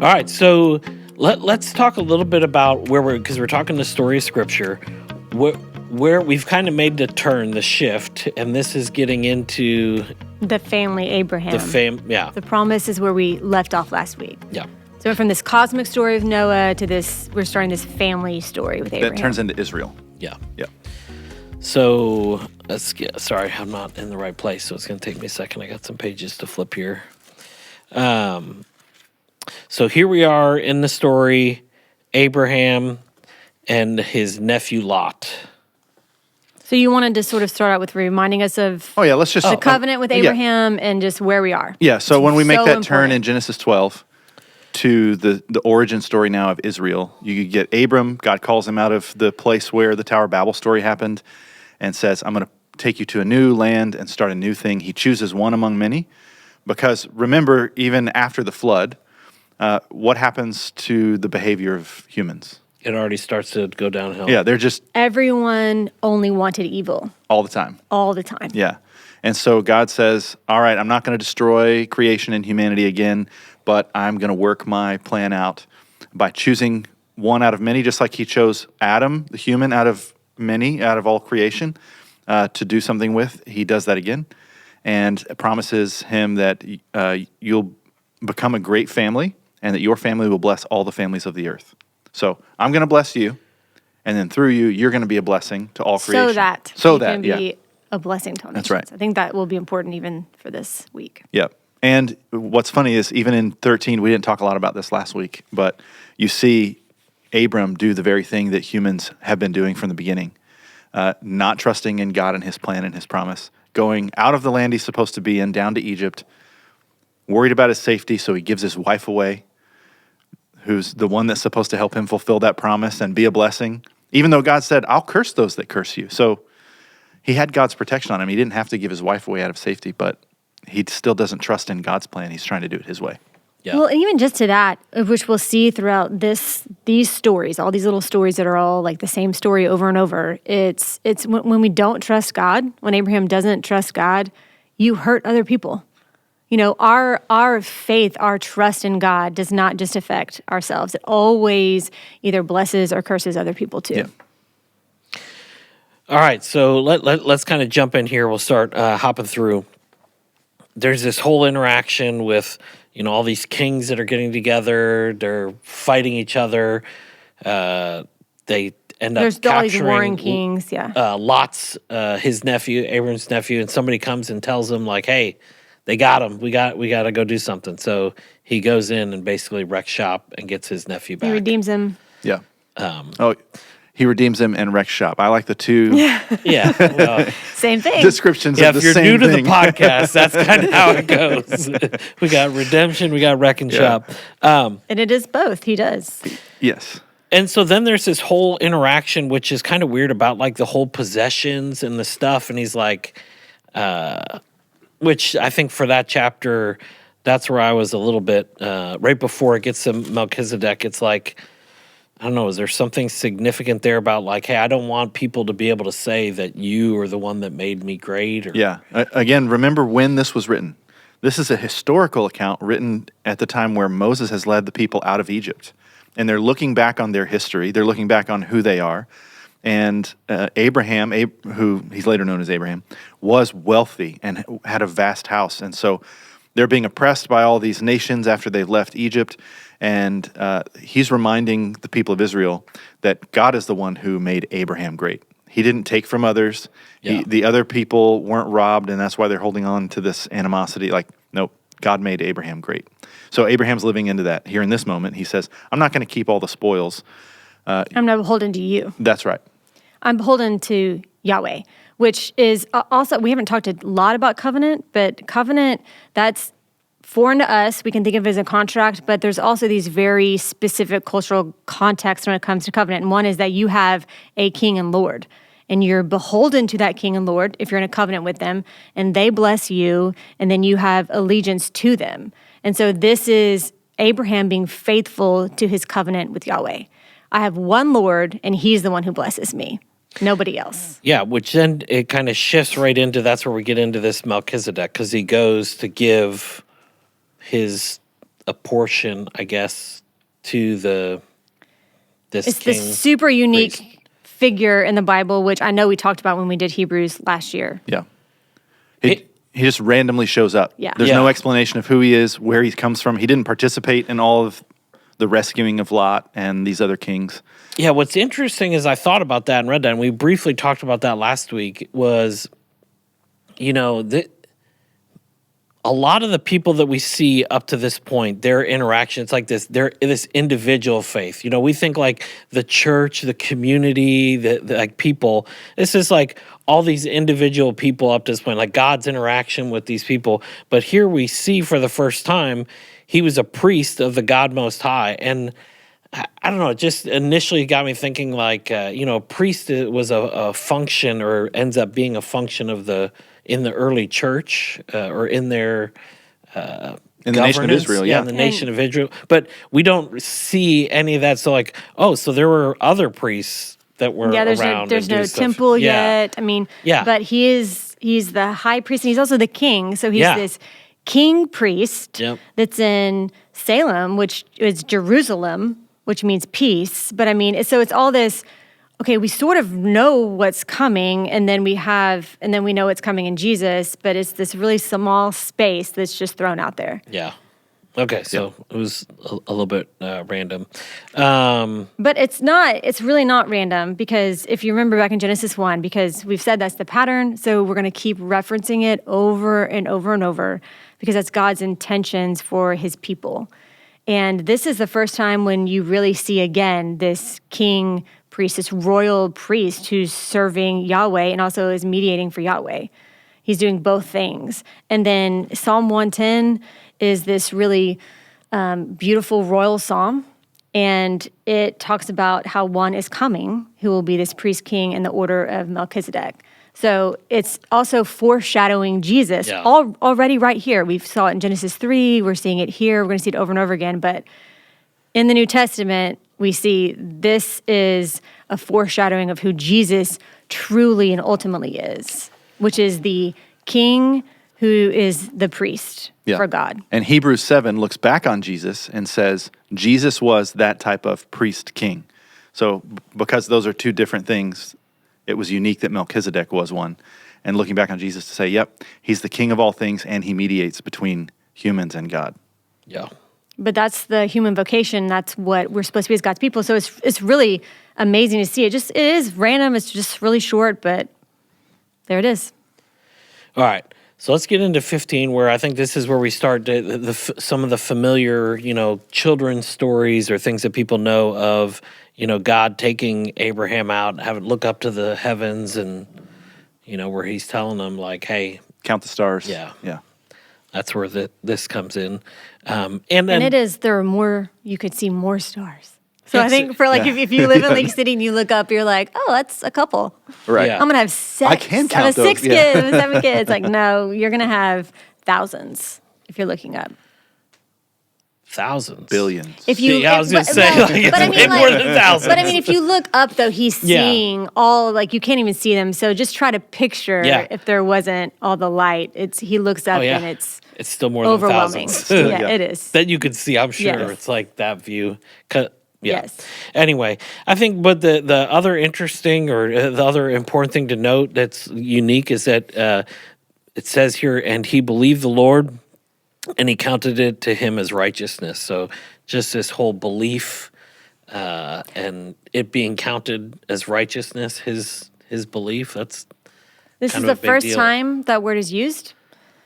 All right, so let's talk a little bit about because we're talking the story of Scripture, where we've kind of made the turn, the shift, and this is getting into the family Abraham. The promise is where we left off last week. Yeah. So from this cosmic story of Noah to this, we're starting this family story with Abraham. That turns into Israel. Yeah. Yeah. So sorry, I'm not in the right place, so it's going to take me a second. I got some pages to flip here. So here we are in the story, Abraham and his nephew Lot. So you wanted to sort of start out with reminding us of let's just the covenant with Abraham and just where we are. Yeah, so when we make that important. turn in Genesis 12 to the origin story now of Israel, you get Abram, God calls him out of the place where the Tower of Babel story happened and says, I'm going to take you to a new land and start a new thing. He chooses one among many because remember, even after the flood, what happens to the behavior of humans? It already starts to go downhill. Yeah, they're just... Everyone only wanted evil. All the time. All the time. Yeah. And so God says, all right, I'm not going to destroy creation and humanity again, but I'm going to work my plan out by choosing one out of many, just like he chose Adam, the human, out of many, out of all creation, to do something with. He does that again and promises him that you'll become a great family and that your family will bless all the families of the earth. So I'm going to bless you, and then through you, you're going to be a blessing to all creation. So that you can be a blessing to all nations. That's right. I think that will be important even for this week. Yep. And what's funny is even in 13, we didn't talk a lot about this last week, but you see Abram do the very thing that humans have been doing from the beginning, not trusting in God and his plan and his promise, going out of the land he's supposed to be in, down to Egypt, worried about his safety, so he gives his wife away, who's the one that's supposed to help him fulfill that promise and be a blessing, even though God said, I'll curse those that curse you. So he had God's protection on him. He didn't have to give his wife away out of safety, but he still doesn't trust in God's plan. He's trying to do it his way. Yeah. Well, and even just to that, which we'll see throughout these stories, all these little stories that are all like the same story over and over, it's when we don't trust God, when Abraham doesn't trust God, you hurt other people. You know, our faith, our trust in God does not just affect ourselves. It always either blesses or curses other people too. Yeah. All right, so let's kind of jump in here. We'll start hopping through. There's this whole interaction with, all these kings that are getting together. They're fighting each other. They end up There's all these capturing warring kings, Lot's, his nephew, Abram's nephew, and somebody comes and tells him, like, hey, they got him. We got to go do something. So he goes in and basically wrecks shop and gets his nephew back. He redeems him. Yeah. He redeems him and wrecks shop. I like the two Yeah. Same thing. descriptions Yeah, of the if you're same new to thing. the podcast, that's kind of how it goes. We got redemption, we got wreck and shop. And it is both. He does. Yes. And so then there's this whole interaction, which is kind of weird about like the whole possessions and the stuff. And he's like, which I think for that chapter, that's where I was a little bit, right before it gets to Melchizedek, it's like, I don't know, is there something significant there about like, hey, I don't want people to be able to say that you are the one that made me great? Or... Yeah. Again, remember when this was written. This is a historical account written at the time where Moses has led the people out of Egypt. And they're looking back on their history. They're looking back on who they are. And Abraham, who he's later known as Abraham, was wealthy and had a vast house. And so they're being oppressed by all these nations after they've left Egypt. And he's reminding the people of Israel that God is the one who made Abraham great. He didn't take from others. Yeah. The other people weren't robbed, and that's why they're holding on to this animosity. Like, nope, God made Abraham great. So Abraham's living into that. Here in this moment, he says, I'm not going to keep all the spoils. I'm not beholden to you. That's right. I'm beholden to Yahweh, which is also, we haven't talked a lot about covenant, but covenant, that's foreign to us. We can think of it as a contract, but there's also these very specific cultural contexts when it comes to covenant. And one is that you have a king and lord, and you're beholden to that king and lord if you're in a covenant with them, and they bless you, and then you have allegiance to them. And so this is Abraham being faithful to his covenant with Yahweh. I have one Lord, and he's the one who blesses me. Nobody else. Yeah, which then it kind of shifts right into, that's where we get into this Melchizedek, because he goes to give his portion, I guess, to this It's king. this super unique priest. figure in the Bible, which I know we talked about when we did Hebrews last year. Yeah. He just randomly shows up. Yeah. There's no Yeah. explanation of who he is, where he comes from. He didn't participate in all of the rescuing of Lot and these other kings. Yeah, what's interesting is I thought about that and read that, and we briefly talked about that last week, was, a lot of the people that we see up to this point, their interactions like this, they're this individual faith. We think like the church, the community, the like people. This is like all these individual people up to this point, like God's interaction with these people. But here we see for the first time, he was a priest of the God Most High. And I don't know, it just initially got me thinking like, priest was a function, or ends up being a function of in the early church, or in their In the nation of governance. Israel, in yeah. the nation of Israel. But we don't see any of that. So like, so there were other priests that were Yeah, around. there's and do no stuff. temple Yeah. yet. I mean, Yeah. but he's the high priest, and he's also the king. So he's Yeah. this king priest Yep. that's in Salem, which is Jerusalem, which means peace. But I mean, so it's all this. Okay, we sort of know what's coming, and then we know it's coming in Jesus, but it's this really small space that's just thrown out there. Yeah. Okay, so it was a little bit random. But it's really not random, because if you remember back in Genesis 1, because we've said that's the pattern, so we're going to keep referencing it over and over and over, because that's God's intentions for his people. And this is the first time when you really see again this king priest, this royal priest who's serving Yahweh and also is mediating for Yahweh. He's doing both things. And then Psalm 110 is this really beautiful royal psalm. And it talks about how one is coming who will be this priest king in the order of Melchizedek. So it's also foreshadowing Jesus already right here. We saw it in Genesis 3. We're seeing it here. We're going to see it over and over again. But in the New Testament, we see this is a foreshadowing of who Jesus truly and ultimately is, which is the king who is the priest for God. And Hebrews 7 looks back on Jesus and says, Jesus was that type of priest king. So because those are two different things, it was unique that Melchizedek was one. And looking back on Jesus to say, yep, he's the king of all things, and he mediates between humans and God. Yeah. But that's the human vocation. That's what we're supposed to be as God's people. So it's really amazing to see. It is random. It's just really short, but there it is. All right. So let's get into 15, where I think this is where we start some of the familiar, children's stories or things that people know of, God taking Abraham out, having look up to the heavens, and, where he's telling them like, hey, Count the stars. Yeah. Yeah. that's where this comes in. And there are more, you could see more stars. So I Yes, think for if you live in Lake City and you look up, you're like, oh, that's a couple. Right. Yeah. I'm going to have six. I can I have count those, 6 yeah. kids, 7 kids. Like, no, you're going to have thousands if you're looking up. thousands. Billions. If you, Yeah, I was gonna but- say, well, like, but I it's mean, way more than thousands. But I mean, if you look up though, he's Yeah. seeing all, like, you can't even see them. So just try to picture if there wasn't all the light. He looks up and it's still more overwhelming. than thousands. Yeah, Yeah. it is. That you could see, I'm sure. Yes. It's like that view. Yes. Anyway, I think, but the other interesting or the other important thing to note that's unique is that it says here, and he believed the Lord, and he counted it to him as righteousness. So just this whole belief and it being counted as righteousness, his belief. This This kind is of the a big first deal. time that word is used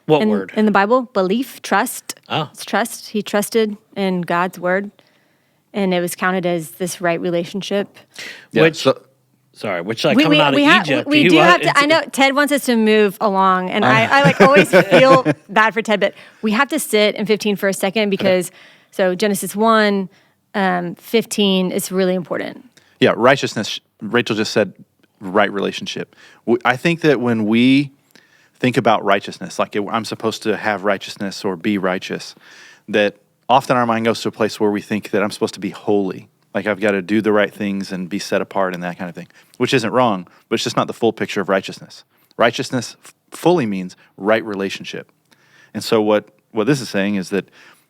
what in, word? in the Bible. Belief, trust. Oh. It's trust. He trusted in God's word, and it was counted as this right relationship. Yeah, Which like We coming out of have, Egypt. we he do wa- have to. it's- I know Ted wants us to move along, and I like always feel bad for Ted, but we have to sit in 15 for a second because so Genesis 1, 15 is really important. Yeah, righteousness. Rachel just said right relationship. I think that when we think about righteousness, like I'm supposed to have righteousness or be righteous, that often our mind goes to a place where we think that I'm supposed to be holy. Like I've got to do the right things and be set apart and that kind of thing, which isn't wrong, but it's just not the full picture of righteousness. Righteousness fully means right relationship. And so what this is saying is that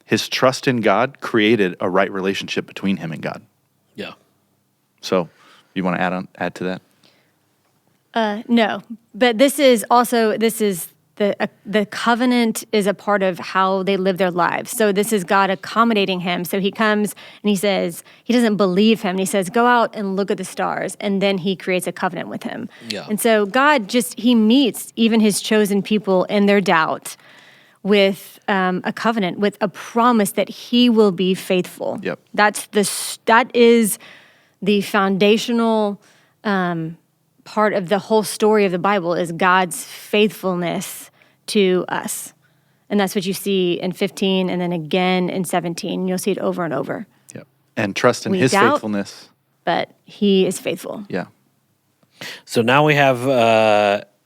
his trust in God created a right relationship between him and God. Yeah. So, you want to add to that? No, but this is the covenant is a part of how they live their lives. So this is God accommodating him. So he comes and he says, he doesn't believe him. And he says, go out and look at the stars. And then he creates a covenant with him. Yeah. And so God he meets even his chosen people in their doubt with a covenant, with a promise that he will be faithful. Yep. That is the foundational part of the whole story of the Bible is God's faithfulness to us. And that's what you see in 15 and then again in 17. You'll see it over and over. Yep. And trust in We his doubt. faithfulness. But he is faithful. Yeah. So now we have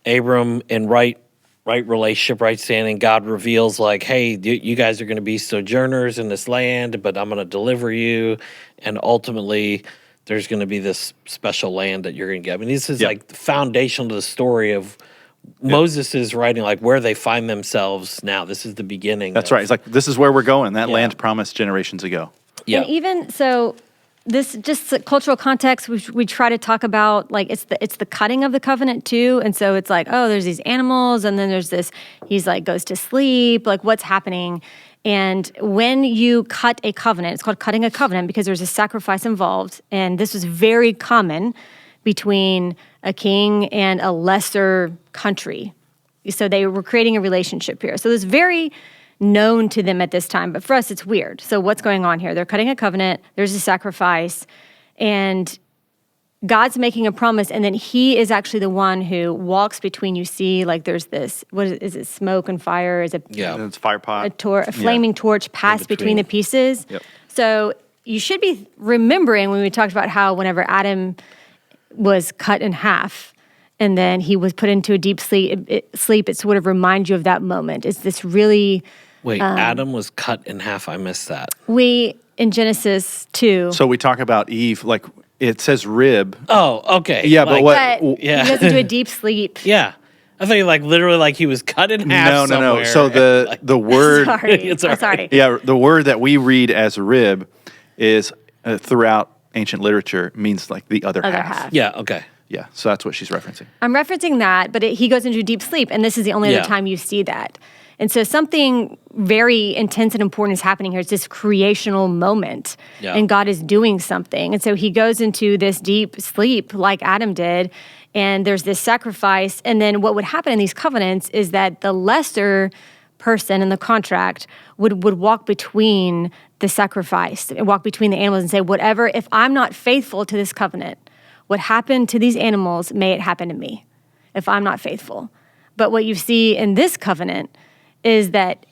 Abram in right relationship, right standing. God reveals like, hey, you guys are going to be sojourners in this land, but I'm going to deliver you. And ultimately, there's going to be this special land that you're going to get. I mean, this is like the foundation of the story of Moses is writing like where they find themselves now. This is the beginning. That's right. It's like, this is where we're going. That Yeah. land promised generations ago. Yeah. And even so, this just the cultural context we try to talk about, like it's the cutting of the covenant too. And so it's like, oh, there's these animals, and then there's this. He's like goes to sleep. Like what's happening? And when you cut a covenant, it's called cutting a covenant because there's a sacrifice involved. And this was very common between a king and a lesser country. So they were creating a relationship here. So it was very known to them at this time. But for us, it's weird. So what's going on here? They're cutting a covenant. There's a sacrifice. And God's making a promise, and then he is actually the one who walks between. You see, like there's this, what is it, smoke and fire? Is it Yeah. It's fire pot. a flaming torch pass between the pieces? Yep. So you should be remembering when we talked about how whenever Adam was cut in half and then he was put into a deep sleep, it sort of reminds you of that moment. It's this really, Wait, Adam was cut in half. I missed that. in Genesis 2. So we talk about Eve, like it says rib. Oh, okay. Yeah, but Like, what- Yeah. He goes into a deep sleep. Yeah. I thought you like literally like he was cut in half. No. somewhere. So the word, Sorry. It's all I'm sorry. right. yeah, the word that we read as rib is throughout ancient literature means like the other Other half. half. Yeah, okay. Yeah, so that's what she's referencing. I'm referencing that, but he goes into deep sleep, and this is the only Yeah. other time you see that. And so something very intense and important is happening here. It's this creational moment, Yeah. and God is doing something. And so he goes into this deep sleep like Adam did, and there's this sacrifice. And then what would happen in these covenants is that the lesser person in the contract would walk between the sacrifice, walk between the animals and say, whatever, if I'm not faithful to this covenant, what happened to these animals, may it happen to me if I'm not faithful. But what you see in this covenant is that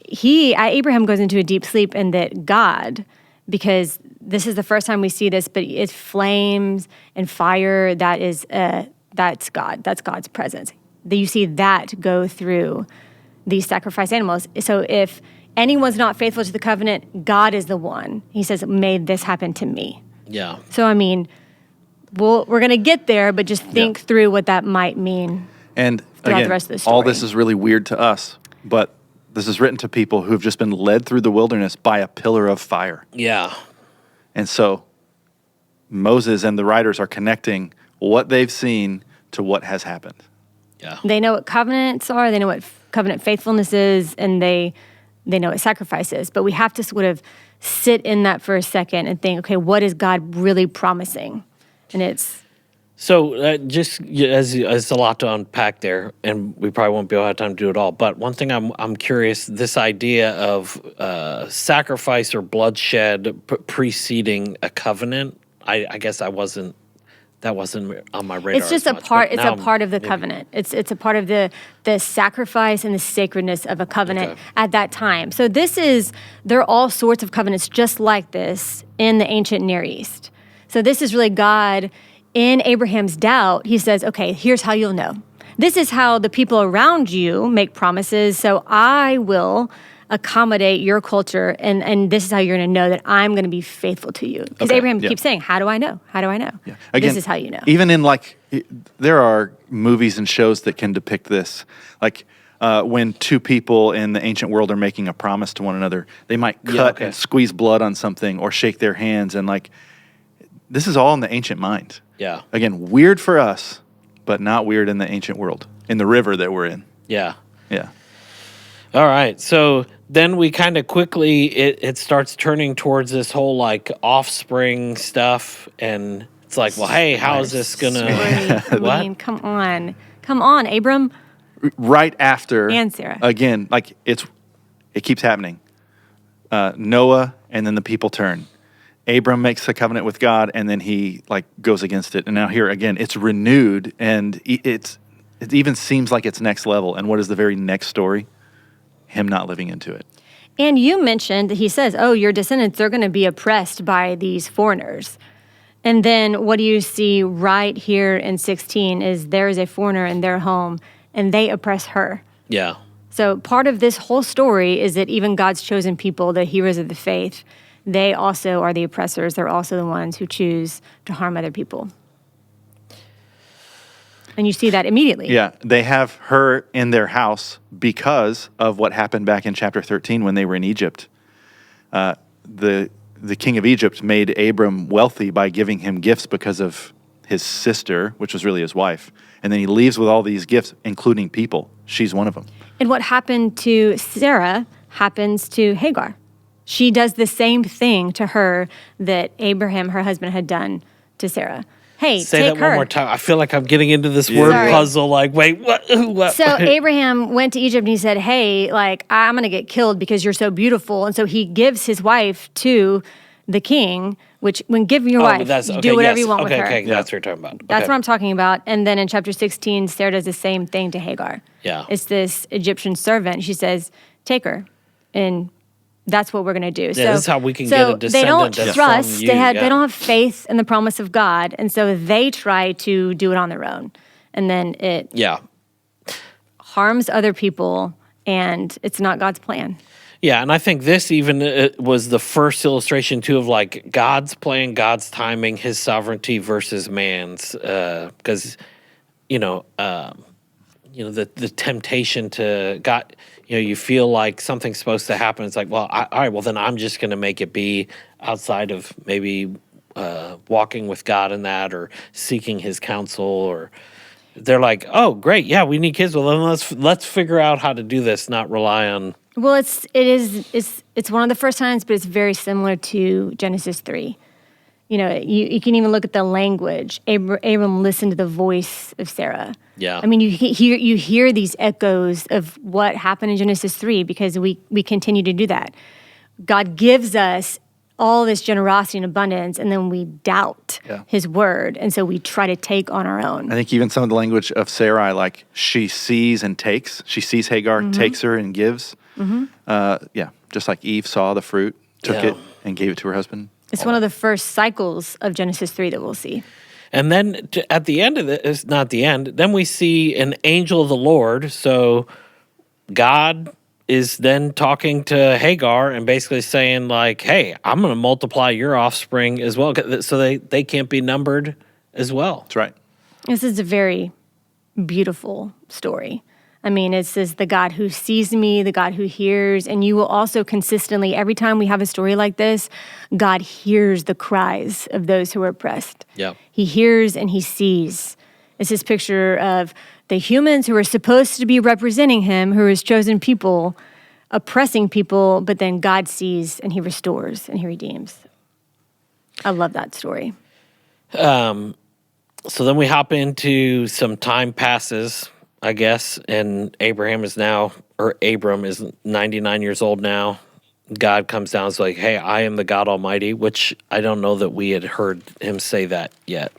Abraham goes into a deep sleep, and that God, because this is the first time we see this, but it's flames and fire, that's God. That's God's presence. You see that go through these sacrifice animals. So if anyone's not faithful to the covenant, God is the one. He says, may this happen to me. Yeah. So, I mean, we're going to get there, but just think through what that might mean. And Throughout again, the rest of the all story. this is really weird to us, but this is written to people who have just been led through the wilderness by a pillar of fire. Yeah. And so Moses and the writers are connecting what they've seen to what has happened. Yeah. They know what covenants are, they know what covenant faithfulness is, and they know what sacrifice is. But we have to sort of sit in that for a second and think, okay, what is God really promising? And it's So just as a lot to unpack there, and we probably won't be able to have time to do it all. But one thing I'm curious: this idea of sacrifice or bloodshed preceding a covenant. I guess that wasn't on my radar. it's just as a much, part. but It's now a part of the maybe- covenant. It's a part of the sacrifice and the sacredness of a covenant Okay. at that time. So there are all sorts of covenants just like this in the ancient Near East. So this is really God in Abraham's doubt. He says, okay, here's how you'll know. This is how the people around you make promises. So I will accommodate your culture, and this is how you're going to know that I'm going to be faithful to you. Because Okay, Abraham yeah. keeps saying, how do I know? How do I know? Yeah. This is how you know. Even in there are movies and shows that can depict this. Like when two people in the ancient world are making a promise to one another, they might cut and squeeze blood on something or shake their hands. And like, this is all in the ancient mind. Yeah. Again, weird for us, but not weird in the ancient world, in the river that we're in. Yeah. Yeah. All right. So then we kind of quickly, it starts turning towards this whole like offspring stuff. And it's like, well, hey, how is this going to. I mean, come on, Abram. Right after. And Sarah. Again, like it keeps happening. Noah and then the people turn. Abram makes a covenant with God and then he like goes against it. And now here again, it's renewed and it even seems like it's next level. And what is the very next story? Him not living into it. And you mentioned, he says, oh, your descendants, they're going to be oppressed by these foreigners. And then what do you see right here in 16 is there is a foreigner in their home and they oppress her. Yeah. So part of this whole story is that even God's chosen people, the heroes of the faith, they also are the oppressors. They're also the ones who choose to harm other people. And you see that immediately. Yeah, they have her in their house because of what happened back in chapter 13 when they were in Egypt. The king of Egypt made Abram wealthy by giving him gifts because of his sister, which was really his wife. And then he leaves with all these gifts, including people. She's one of them. And what happened to Sarah happens to Hagar. She does the same thing to her that Abraham, her husband, had done to Sarah. Hey, Say take that her. one more time. I feel like I'm getting into this word Sorry. puzzle. Like, wait, what? What? So Abraham went to Egypt and he said, hey, like, I'm going to get killed because you're so beautiful. And so he gives his wife to the king, which when giving your wife, you do whatever you want with her. Okay, that's what you're talking about. That's Okay. what I'm talking about. And then in chapter 16, Sarah does the same thing to Hagar. Yeah. It's this Egyptian servant. She says, take her. And that's what we're going to do. Yeah, this is how we can so get a they don't descendant that's trust. from you, They yeah. don't have faith in the promise of God. And so they try to do it on their own. And then it Yeah. harms other people and it's not God's plan. Yeah, and I think this even was the first illustration too of like God's plan, God's timing, His sovereignty versus man's. Because the temptation to God, you feel like something's supposed to happen. It's like, well, all right, well then I'm just going to make it be outside of maybe walking with God in that or seeking His counsel or. They're like, oh, great, yeah, we need kids. Well, then let's figure out how to do this, not rely on. Well, it's one of the first times, but it's very similar to Genesis 3. You can even look at the language. Abram listened to the voice of Sarah. Yeah. I mean, you hear these echoes of what happened in Genesis 3 because we continue to do that. God gives us all this generosity and abundance, and then we doubt His word, and so we try to take on our own. I think even some of the language of Sarai, like she sees and takes. She sees Hagar, takes her and gives. Just like Eve saw the fruit, took it and gave it to her husband. It's one of the first cycles of Genesis 3 that we'll see. And then at the end of this, not the end, then we see an angel of the Lord. So God is then talking to Hagar and basically saying like, hey, I'm going to multiply your offspring as well. So they can't be numbered as well. That's right. This is a very beautiful story. I mean, it says the God who sees me, the God who hears, and you will also consistently, every time we have a story like this, God hears the cries of those who are oppressed. Yeah. He hears and He sees. It's this picture of the humans who are supposed to be representing Him, who are His chosen people, oppressing people, but then God sees and He restores and He redeems. I love that story. So then we hop into some time passes, I guess, and Abram is 99 years old now. God comes down and is like, hey, I am the God Almighty, which I don't know that we had heard Him say that yet.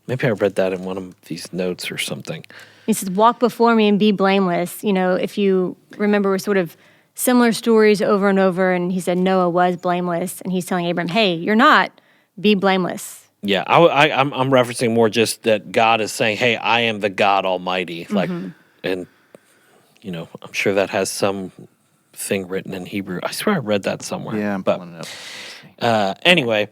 Maybe I read that in one of these notes or something. He says, walk before me and be blameless. If you remember, we're sort of similar stories over and over. And he said Noah was blameless. And he's telling Abram, hey, you're not. Be blameless. Yeah, I'm referencing more just that God is saying, hey, I am the God Almighty. Like, and, I'm sure that has some thing written in Hebrew. I swear I read that somewhere. Yeah, I'm pulling it up. Anyway,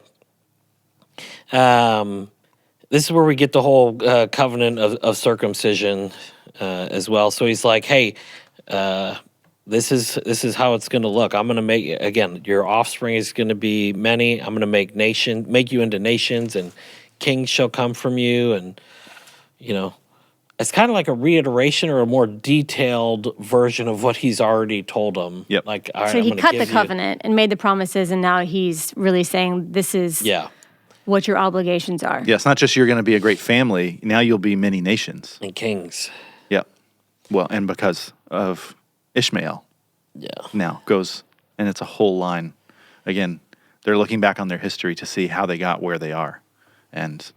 this is where we get the whole covenant of circumcision as well. So he's like, hey, this is how it's going to look. I'm going to make, again, your offspring is going to be many. I'm going to make you into nations, and kings shall come from you. And it's kind of like a reiteration or a more detailed version of what he's already told them. Yep. Like, all right, So I'm he gonna cut the give you- covenant and made the promises, and now he's really saying this is Yeah, what your obligations are. Yeah, it's not just you're going to be a great family. Now you'll be many nations. and kings. Yep. Well, and because of Ishmael Yeah. now goes, and it's a whole line. Again, they're looking back on their history to see how they got where they are. And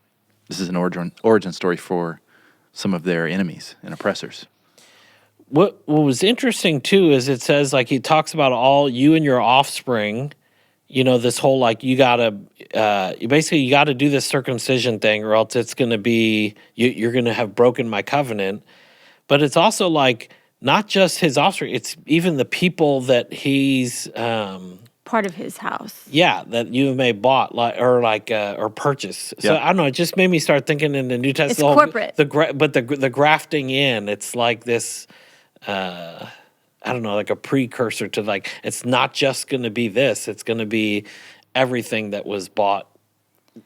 this is an origin story for some of their enemies and oppressors. What was interesting too is it says, like, he talks about all you and your offspring, this whole, like, you gotta do this circumcision thing, or else it's gonna be you're gonna have broken my covenant. But it's also like not just his offspring; it's even the people that he's Part of his house. that you may bought or purchased. So Yeah. I don't know. It just made me start thinking in the New Testament. It's the whole- corporate. the grafting in. It's like this. I don't know, like a precursor to, like, it's not just going to be this. It's going to be everything that was bought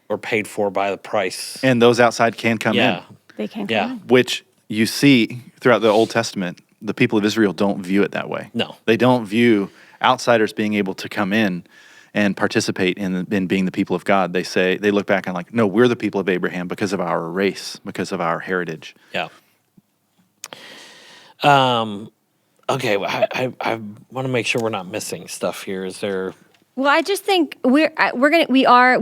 or paid for by the price. And those outside can come Yeah. in, They can't Yeah. come in. which you see throughout the Old Testament. The people of Israel don't view it that way. No. They don't view outsiders being able to come in and participate in being the people of God. They look back and like, no, we're the people of Abraham because of our race, because of our heritage. Yeah. Okay. I want to make sure we're not missing stuff here. Is there? Well, I just think we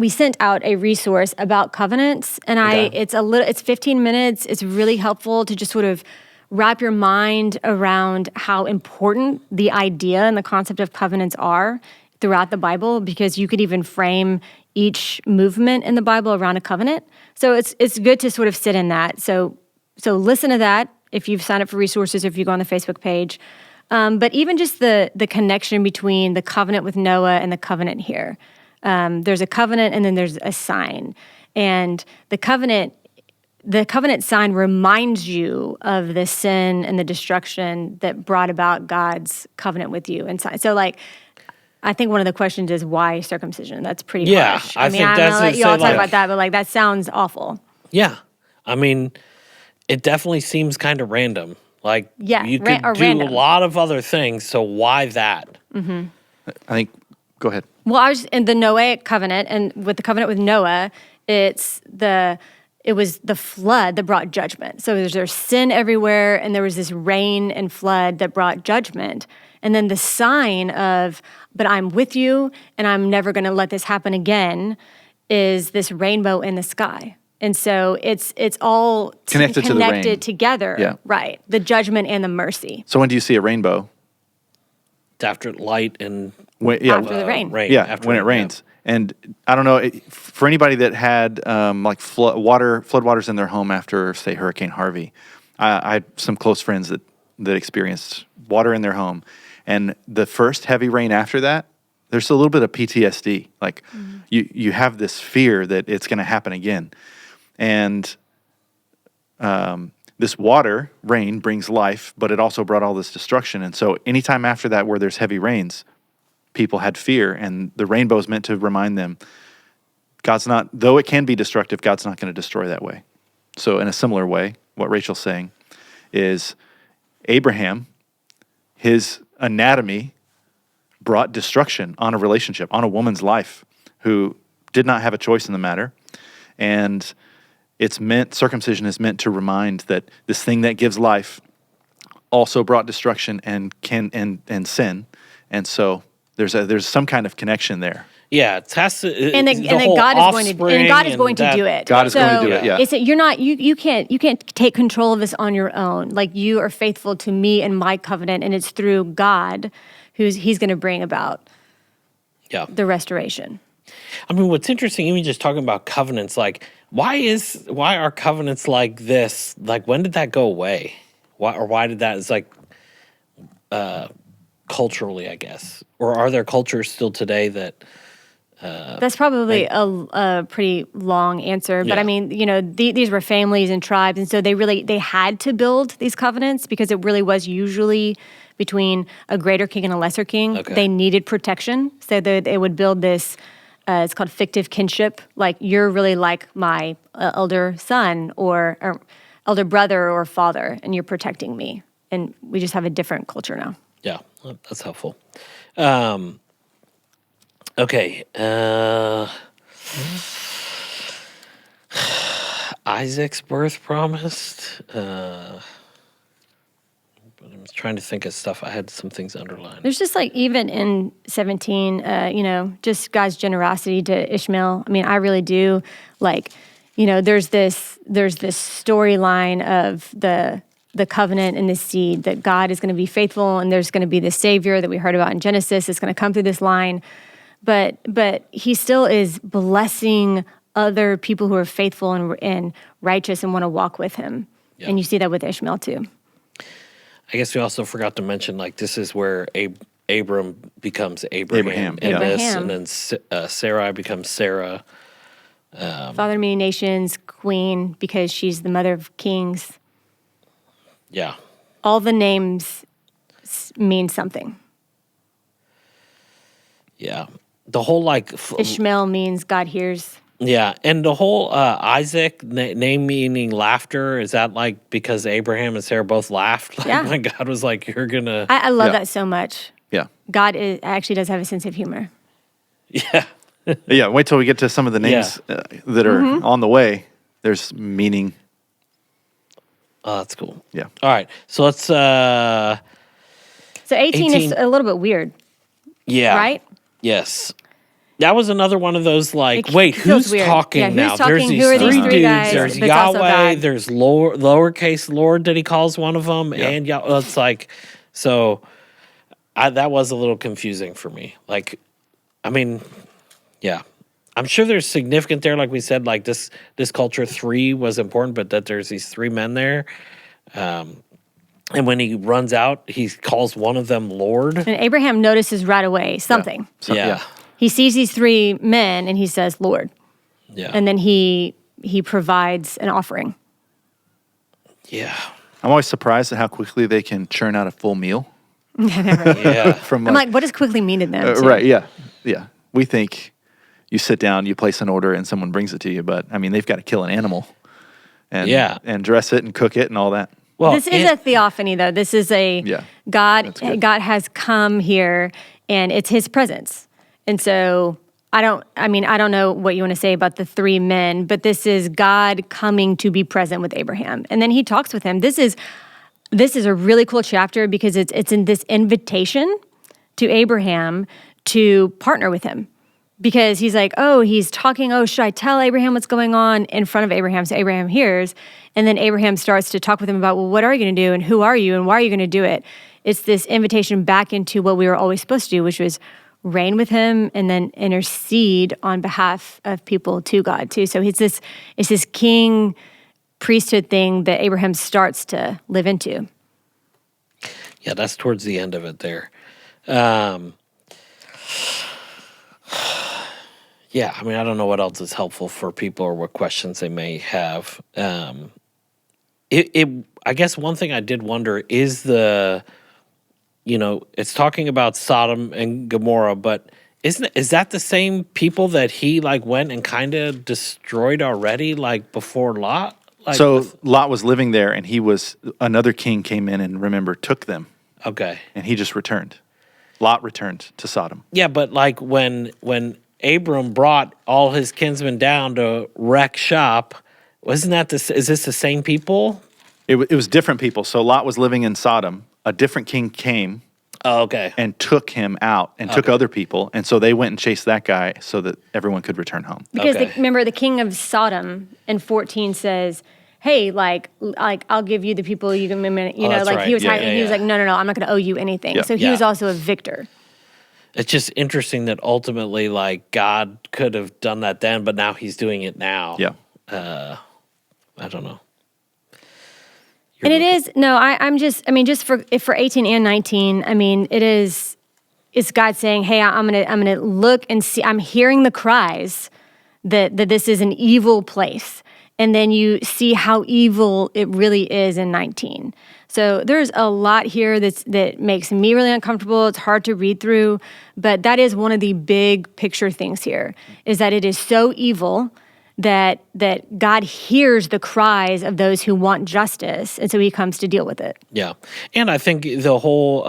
sent out a resource about covenants, and Okay. it's 15 minutes. It's really helpful to just sort of wrap your mind around how important the idea and the concept of covenants are throughout the Bible, because you could even frame each movement in the Bible around a covenant. So it's good to sort of sit in that. So listen to that if you've signed up for resources, if you go on the Facebook page. But even just the connection between the covenant with Noah and the covenant here. There's a covenant and then there's a sign. And the covenant sign reminds you of the sin and the destruction that brought about God's covenant with you. And so like, I think one of the questions is why circumcision? That's pretty Yeah, harsh. I think I'm that's gonna let it, you all say, talk like- about that, but like that sounds awful. Yeah. I mean, it definitely seems kind of random. Like, Yeah, you could or do random. a lot of other things. So why that? I think, go ahead. Well, I was in the Noahic covenant, and with the covenant with Noah, it was the flood that brought judgment. So there's sin everywhere, and there was this rain and flood that brought judgment. And then the sign of, but I'm with you, and I'm never going to let this happen again, is this rainbow in the sky. And so it's all Connected to the rain. together, Yeah. right? The judgment and the mercy So when do you see a rainbow? After light and after the rain. rain. Yeah, after when it rain, rains. And I don't know, for anybody that had like floodwaters in their home after, say, Hurricane Harvey, I had some close friends that experienced water in their home. And the first heavy rain after that, there's a little bit of PTSD. Like you have this fear that it's going to happen again. And this rain brings life, but it also brought all this destruction. And so anytime after that where there's heavy rains, people had fear, and the rainbow is meant to remind them God's not, though it can be destructive, God's not going to destroy that way. So in a similar way, what Rachel's saying is Abraham, his anatomy brought destruction on a relationship, on a woman's life who did not have a choice in the matter. And circumcision is meant to remind that this thing that gives life also brought destruction and sin. And so there's some kind of connection there. Yeah, it has to. And it's the then whole God is offspring going to that- do it. God is going to do it, yeah. It's you're not you can't take control of this on your own. Like, you are faithful to me and my covenant, and it's through God he's going to bring about Yeah. the restoration. I mean, what's interesting, even just talking about covenants, like, why are covenants like this? Like, when did that go away? Why did that? It's like, culturally, I guess, or are there cultures still today that That's probably a pretty long answer, but Yeah. I mean, these were families and tribes, and so they had to build these covenants because it really was usually between a greater king and a lesser king. Okay. They needed protection, so they would build this. It's called fictive kinship. Like you're really like my elder son or elder brother or father, and you're protecting me. And we just have a different culture now. Yeah, well, that's helpful. Okay. Isaac's birth promised. I'm trying to think of stuff. I had some things underlined. There's just like even in 17, just God's generosity to Ishmael. I mean, I really do like, there's this storyline of the covenant and the seed that God is going to be faithful, and there's going to be this Savior that we heard about in Genesis. It's going to come through this line, but He still is blessing other people who are faithful and righteous and want to walk with Him. Yeah. And you see that with Ishmael too. I guess we also forgot to mention, like, this is where Abram becomes Abraham, Abraham, in yeah. this, Abraham. and then Sarai becomes Sarah. Father of many nations, queen, because she's the mother of kings. Yeah. All the names mean something. Yeah. The whole, like, Ishmael means God hears. yeah. And the whole Isaac name meaning laughter, is that, like, because Abraham and Sarah both laughed? Like, Yeah. when God was like, you're going to. I love Yeah. that so much. Yeah. God actually does have a sense of humor. Yeah. Yeah. Wait till we get to some of the names that are on the way. There's meaning. Oh, that's cool. Yeah. All right. So let's, So 18 is 18. a little bit weird, yeah. right? Yes. That was another one of those, like, It wait, feels who's weird. talking Yeah, who's now? talking? There's these Who are these three three dudes. guys, There's but it's also Yahweh. God. There's lowercase Lord that he calls one of them, Yeah. and Yahweh. It's like, so that was a little confusing for me. Like, I mean, yeah. I'm sure there's significant there, like we said, like this culture 3 was important, but that there's these 3 men there. And when he runs out, he calls one of them Lord. And Abraham notices right away something. So, Yeah. He sees these 3 men and he says, Lord. Yeah. And then he provides an offering. Yeah. I'm always surprised at how quickly they can churn out a full meal. Yeah. From I'm like, what does quickly mean to them? too? right. Yeah. Yeah. We think you sit down, you place an order, and someone brings it to you. But I mean, they've got to kill an animal, and Yeah. and dress it and cook it and all that. Well, This is a theophany, though. This is a Yeah, God. that's good. God has come here, and it's His presence. And so I don't know what you want to say about the 3 men, but this is God coming to be present with Abraham, and then He talks with him. This is a really cool chapter because it's in this invitation to Abraham to partner with him. Because he's like, he's talking, should I tell Abraham what's going on in front of Abraham? So Abraham hears. And then Abraham starts to talk with him about, well, what are you going to do? And who are you? And why are you going to do it? It's this invitation back into what we were always supposed to do, which was reign with him and then intercede on behalf of people to God too. So it's this king priesthood thing that Abraham starts to live into. Yeah, that's towards the end of it there. Yeah, I mean, I don't know what else is helpful for people or what questions they may have. I guess one thing I did wonder is it's talking about Sodom and Gomorrah, but is that the same people that he like went and kind of destroyed already, like before Lot? Like So Lot was living there, and another king came in and took them, okay, and he just returned. Lot returned to Sodom. yeah, but like when Abram brought all his kinsmen down to wreck shop, is this the same people? It was different people. So Lot was living in Sodom. A different king came Oh, okay. and took him out and took other people. And so they went and chased that guy so that everyone could return home. Because Okay. remember, the king of Sodom in 14 says, hey, like I'll give you the people you can, that's like right. he was Yeah, hiding, yeah, he was yeah. like, no, I'm not going to owe you anything. Yeah. So he Yeah. was also a victor. It's just interesting that ultimately, like, God could have done that then, but now he's doing it now. Yeah. I don't know. And it is, no, just for 18 and 19, I mean, it is it's God saying, "Hey, I'm gonna look and see. I'm hearing the cries that this is an evil place." And then you see how evil it really is in 19. So there's a lot here that makes me really uncomfortable. It's hard to read through, but that is one of the big picture things here, is that it is so evil that God hears the cries of those who want justice, and so he comes to deal with it. Yeah. And I think the whole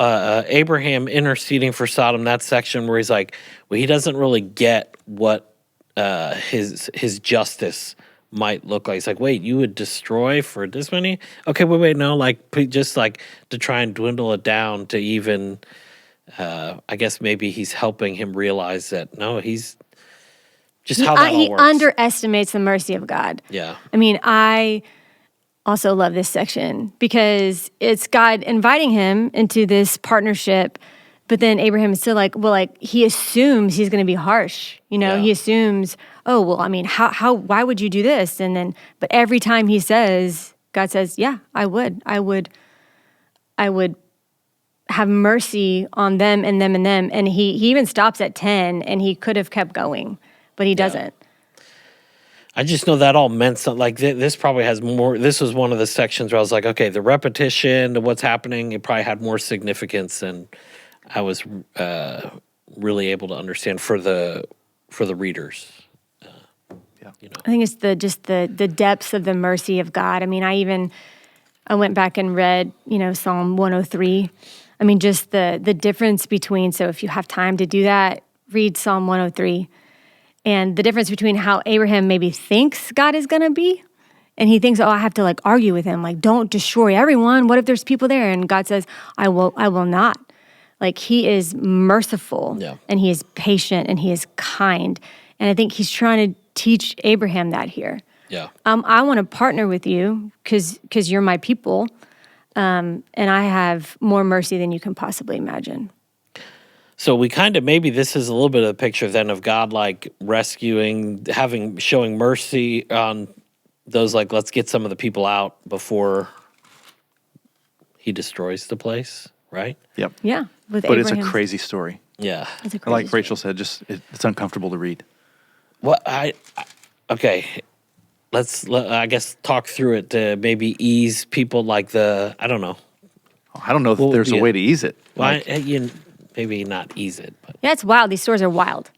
Abraham interceding for Sodom, that section where he's like, well, he doesn't really get what his justice might look like. It's like, wait, you would destroy for this many? Okay, wait, no, like just like to try and dwindle it down to even, I guess maybe he's helping him realize that, no, he's just how that all He works. underestimates the mercy of God. Yeah. I mean, I also love this section because it's God inviting him into this partnership, but then Abraham is still like, well, like he assumes he's going to be harsh. Yeah. He assumes, oh, well, I mean, why would you do this? And then, but every time he says, God says, yeah, I would have mercy on them and them and them. And he even stops at 10, and he could have kept going, but he doesn't. I just know that all meant something. Like this probably has more. This was one of the sections where I was like, okay, the repetition of what's happening, it probably had more significance than I was really able to understand for the readers. I think it's the depths of the mercy of God. I mean, I went back and read, Psalm 103. I mean, just the difference between, so if you have time to do that, read Psalm 103. And the difference between how Abraham maybe thinks God is going to be, and he thinks, oh, I have to like argue with him, like, don't destroy everyone. What if there's people there? And God says, I will not. Like, he is merciful, and he is patient, and he is kind. And I think he's trying to teach Abraham that here. Yeah. I want to partner with you because you're my people, and I have more mercy than you can possibly imagine. So we kind of, maybe this is a little bit of a picture then of God like rescuing, showing mercy on those, like, let's get some of the people out before he destroys the place, right? Yep. Yeah, with But Abraham. it's a crazy story. Yeah. It's a crazy Like story. Rachel said, it's uncomfortable to read. Well, okay. I guess talk through it to maybe ease people like I don't know. I don't know if What would there's be a it? way to ease it. Well, maybe not ease it, but Yeah, it's wild. These stories are wild.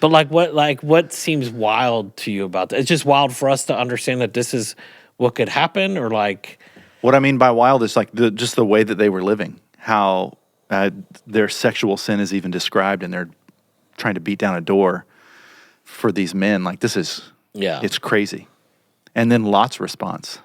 what seems wild to you about that? It's just wild for us to understand that this is what could happen, or like, What I mean by wild is like just the way that they were living, how their sexual sin is even described, and they're trying to beat down a door for these men. Like, this is, it's crazy. And then Lot's response,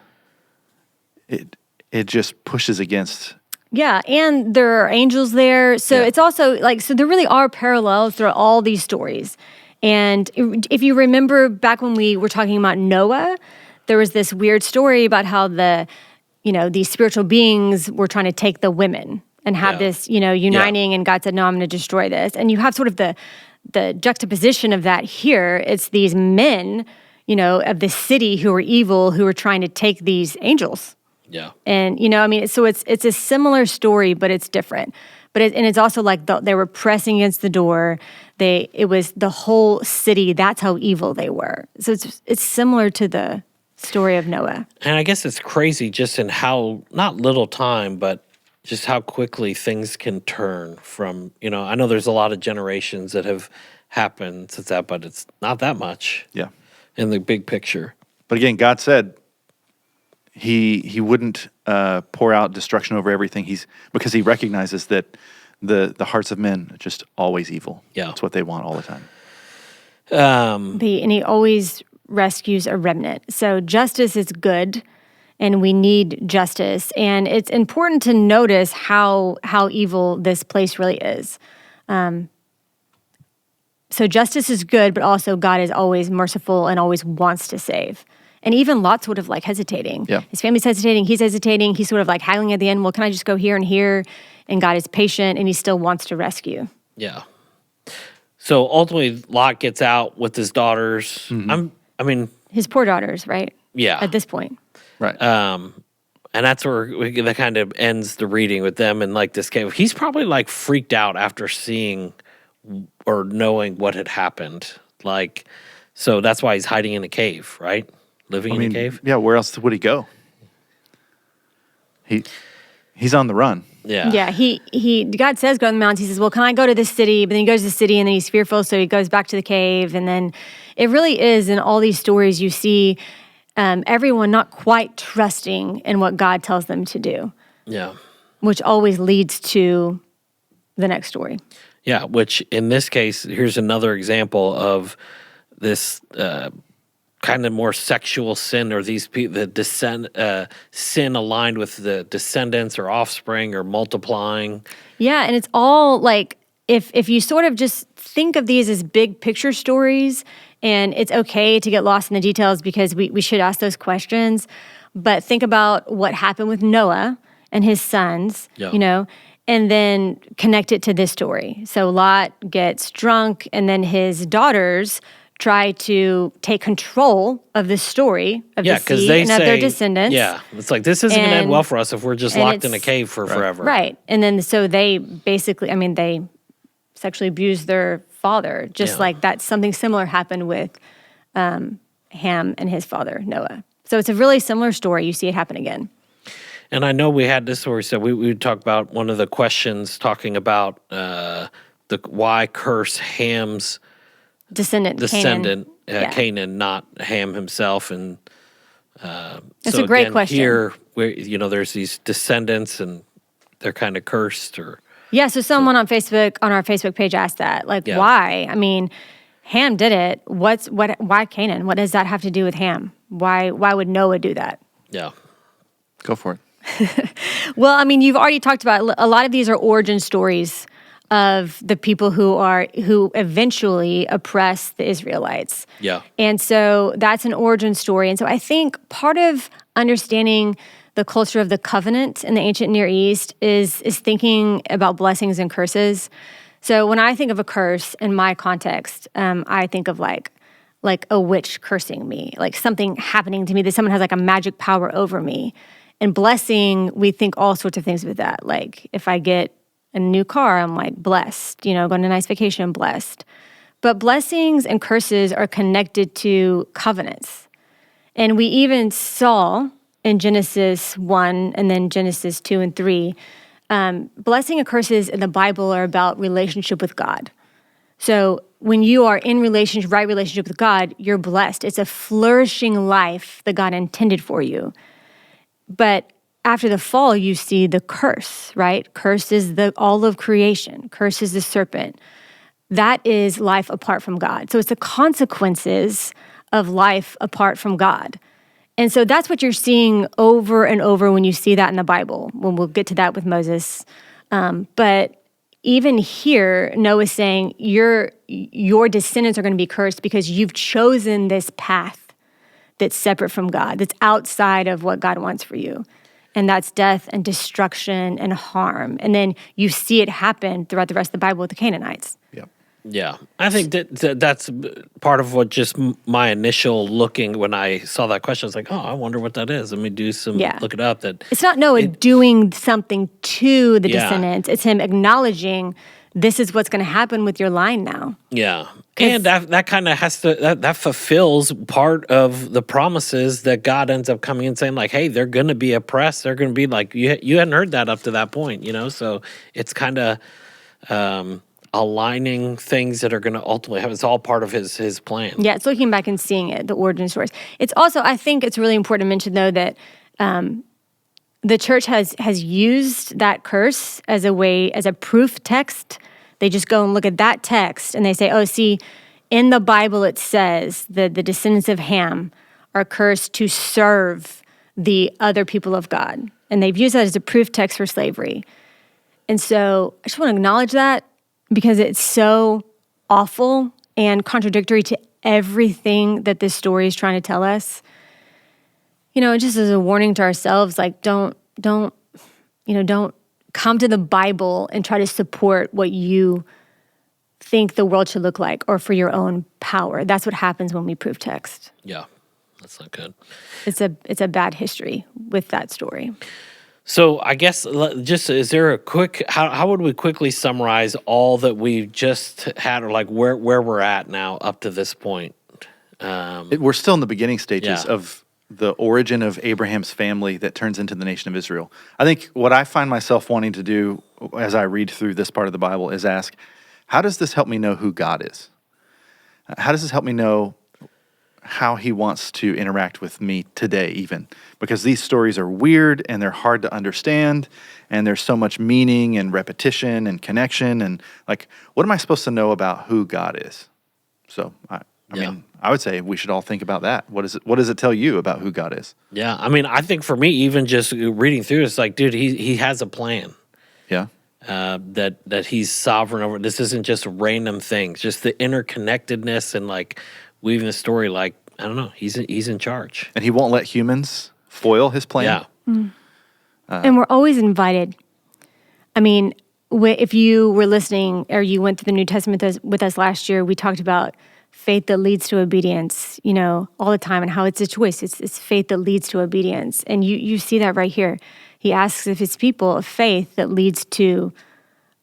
it just pushes against. Yeah, and there are angels there. So it's also like, so there really are parallels through all these stories. And if you remember back when we were talking about Noah, there was this weird story about how these spiritual beings were trying to take the women and have this, uniting, and God said, no, I'm going to destroy this. And you have sort of the juxtaposition of that here. It's these men, of the city who are evil, who are trying to take these angels. yeah. And, so it's a similar story, but it's different. But it's also like they were pressing against the door. It was the whole city. That's how evil they were. So it's similar to the story of Noah. And I guess it's crazy just in how, not little time, but just how quickly things can turn from, I know there's a lot of generations that have happened since that, but it's not that much in the big picture. But again, God said he wouldn't pour out destruction over everything. Because he recognizes that the hearts of men are just always evil. Yeah. That's what they want all the time. And he always rescues a remnant. So justice is good, and we need justice. And it's important to notice how evil this place really is. So justice is good, but also God is always merciful and always wants to save. And even Lot's sort of like hesitating. Yeah. His family's hesitating. He's hesitating. He's sort of like haggling at the end. Well, can I just go here and here? And God is patient, and he still wants to rescue. Yeah. So ultimately, Lot gets out with his daughters. Mm-hmm. His poor daughters, right? Yeah. At this point. Right. And that's where that kind of ends the reading with them in like this cave. He's probably like freaked out after seeing or knowing what had happened. Like, so that's why he's hiding in a cave, right? Living in a cave. Yeah, where else would he go? He's on the run. Yeah. Yeah, God says go on the mountains. He says, well, can I go to this city? But then he goes to the city and then he's fearful, so he goes back to the cave. And then it really is in all these stories you see everyone not quite trusting in what God tells them to do, Yeah. which always leads to the next story. Yeah, which in this case, here's another example of this kind of more sexual sin, or these people, sin aligned with the descendants or offspring or multiplying. Yeah, and it's all like if you sort of just think of these as big picture stories, and it's okay to get lost in the details because we should ask those questions, but think about what happened with Noah and his sons, Yeah. And then connect it to this story. So Lot gets drunk, and then his daughters try to take control of the story of the seed they and say, of their descendants. Yeah, it's like this isn't going to end well for us if we're just locked in a it's- cave for forever. Right. And then so they basically, they sexually abused their father, just Yeah. like that. Something similar happened with Ham and his father, Noah. So it's a really similar story. You see it happen again. And I know we had this where we said we would talk about one of the questions talking about the why curse Ham's Descendant, descendant, Canaan. Yeah. Canaan, not Ham himself. And That's a great again, question. Here, there's these descendants, and they're kind of cursed. Or Yeah, so someone on our Facebook page asked that, like, Yeah. why? Ham did it. Why Canaan? What does that have to do with Ham? Why would Noah do that? yeah, Go for it. Well, you've already talked about a lot of these are origin stories of the people who eventually oppress the Israelites. yeah, And so that's an origin story. And so I think part of understanding the culture of the covenant in the ancient Near East is thinking about blessings and curses. So when I think of a curse in my context, I think of like a witch cursing me, like something happening to me, that someone has like a magic power over me. And blessing, we think all sorts of things with that. Like if I get a new car, I'm like blessed, going on a nice vacation, I'm blessed. But blessings and curses are connected to covenants. And we even saw in Genesis 1 and then Genesis 2 and 3, blessing and curses in the Bible are about relationship with God. So when you are in right relationship with God, you're blessed. It's a flourishing life that God intended for you. But after the fall, you see the curse, right? Curse is all of creation. Curse is the serpent. That is life apart from God. So it's the consequences of life apart from God. And so that's what you're seeing over and over when you see that in the Bible, when we'll get to that with Moses. But even here, Noah's saying your descendants are going to be cursed because you've chosen this path that's separate from God, that's outside of what God wants for you. And that's death and destruction and harm. And then you see it happen throughout the rest of the Bible with the Canaanites. Yep. yeah. I think that's part of what just my initial looking when I saw that question. I was like, oh, I wonder what that is. Let me do some look it up. It's not Noah doing something to the Yeah. descendants. It's him acknowledging this is what's going to happen with your line now. Yeah. And that kind of has to, that fulfills part of the promises that God ends up coming and saying, like, hey, they're going to be oppressed. They're going to be like, you hadn't heard that up to that point, So it's kind of aligning things that are going to ultimately happen. It's all part of his plan. Yeah, it's looking back and seeing it, the origin stories. It's also, I think it's really important to mention, though, that the church has used that curse as a proof text. They just go and look at that text and they say, oh, see, in the Bible it says that the descendants of Ham are cursed to serve the other people of God. And they've used that as a proof text for slavery. And so I just want to acknowledge that because it's so awful and contradictory to everything that this story is trying to tell us. Just as a warning to ourselves, like don't come to the Bible and try to support what you think the world should look like or for your own power. That's what happens when we prove text. Yeah. That's not good. It's a bad history with that story. So I guess just is there a quick how would we quickly summarize all that we've just had, or like where we're at now up to this point? We're still in the beginning stages Yeah. of the origin of Abraham's family that turns into the nation of Israel. I think what I find myself wanting to do as I read through this part of the Bible is ask, how does this help me know who God is? How does this help me know how he wants to interact with me today even? Because these stories are weird and they're hard to understand, and there's so much meaning and repetition and connection, and like, what am I supposed to know about who God is? So I mean, I would say we should all think about that. What does it tell you about who God is? Yeah, I mean, I think for me, even just reading through, it's like, dude, he has a plan. Yeah. That he's sovereign over. This isn't just random things, just the interconnectedness and like weaving the story. Like, I don't know, he's in charge. And he won't let humans foil his plan. Yeah, And we're always invited. I mean, if you were listening or you went through the New Testament with us last year, we talked about faith that leads to obedience, all the time, and how it's a choice. It's faith that leads to obedience. And you see that right here. He asks of his people a faith that leads to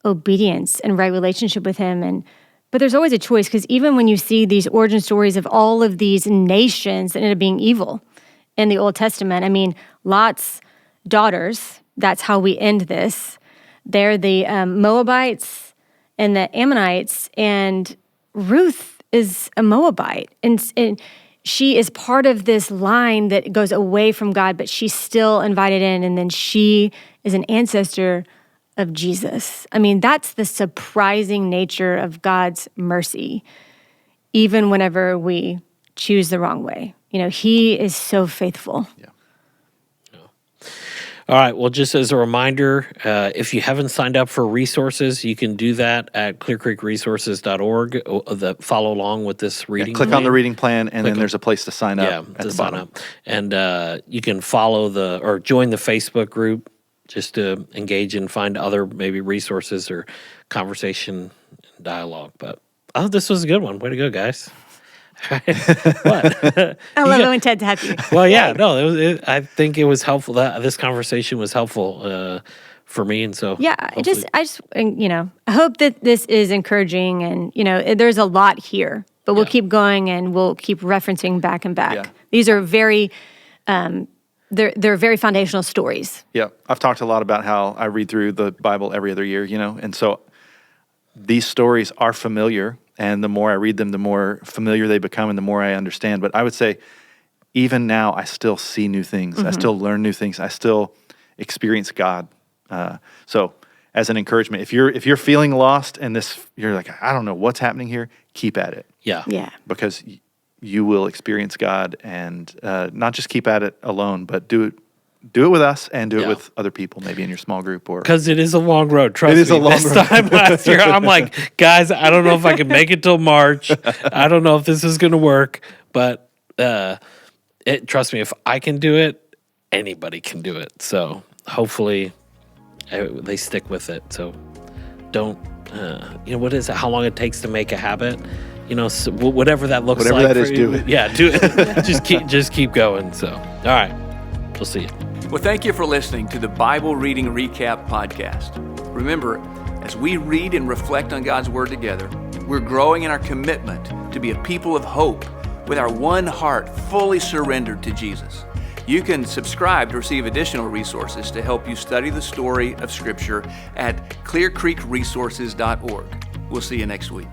obedience and right relationship with him. But there's always a choice, because even when you see these origin stories of all of these nations that ended up being evil in the Old Testament, I mean, Lot's daughters, that's how we end this. They're the Moabites and the Ammonites, and Ruth is a Moabite. And she is part of this line that goes away from God, but she's still invited in, and then she is an ancestor of Jesus. I mean, that's the surprising nature of God's mercy, even whenever we choose the wrong way. He is so faithful. Yeah. All right. Well, just as a reminder, if you haven't signed up for resources, you can do that at clearcreekresources.org. Follow along with this reading. Click on the reading plan, and then on- there's a place to sign up Yeah, at to the sign bottom. up, and you can follow or join the Facebook group just to engage and find other maybe resources or conversation and dialogue. But this was a good one. Way to go, guys! What? I love it when Ted's happy. Well, yeah, no, I think it was helpful. This conversation was helpful for me, and so Yeah, I just, I hope that this is encouraging, and there's a lot here, but we'll Yeah. keep going and we'll keep referencing back and back. Yeah. These are very, they're very foundational stories. Yeah, I've talked a lot about how I read through the Bible every other year, and so these stories are familiar, and the more I read them, the more familiar they become, and the more I understand. But I would say, even now, I still see new things. I still learn new things. I still experience God. So, as an encouragement, if you're feeling lost and you're like, I don't know what's happening here, keep at it, yeah, Yeah. because you will experience God, and not just keep at it alone, but do it with us, and do it Yeah. with other people, maybe in your small group or. because it is a long road. Trust It is me. a long this road. time last year, I'm like, guys, I don't know if I can make it till March. I don't know if this is going to work, but trust me, if I can do it, anybody can do it. So hopefully they stick with it. So don't, what is it? How long it takes to make a habit? So whatever that looks Whatever like. that is, for do you. it. Yeah, do it. just keep going. So, all right, we'll see you. Well, thank you for listening to the Bible Reading Recap Podcast. Remember, as we read and reflect on God's Word together, we're growing in our commitment to be a people of hope with our one heart fully surrendered to Jesus. You can subscribe to receive additional resources to help you study the story of Scripture at clearcreekresources.org. We'll see you next week.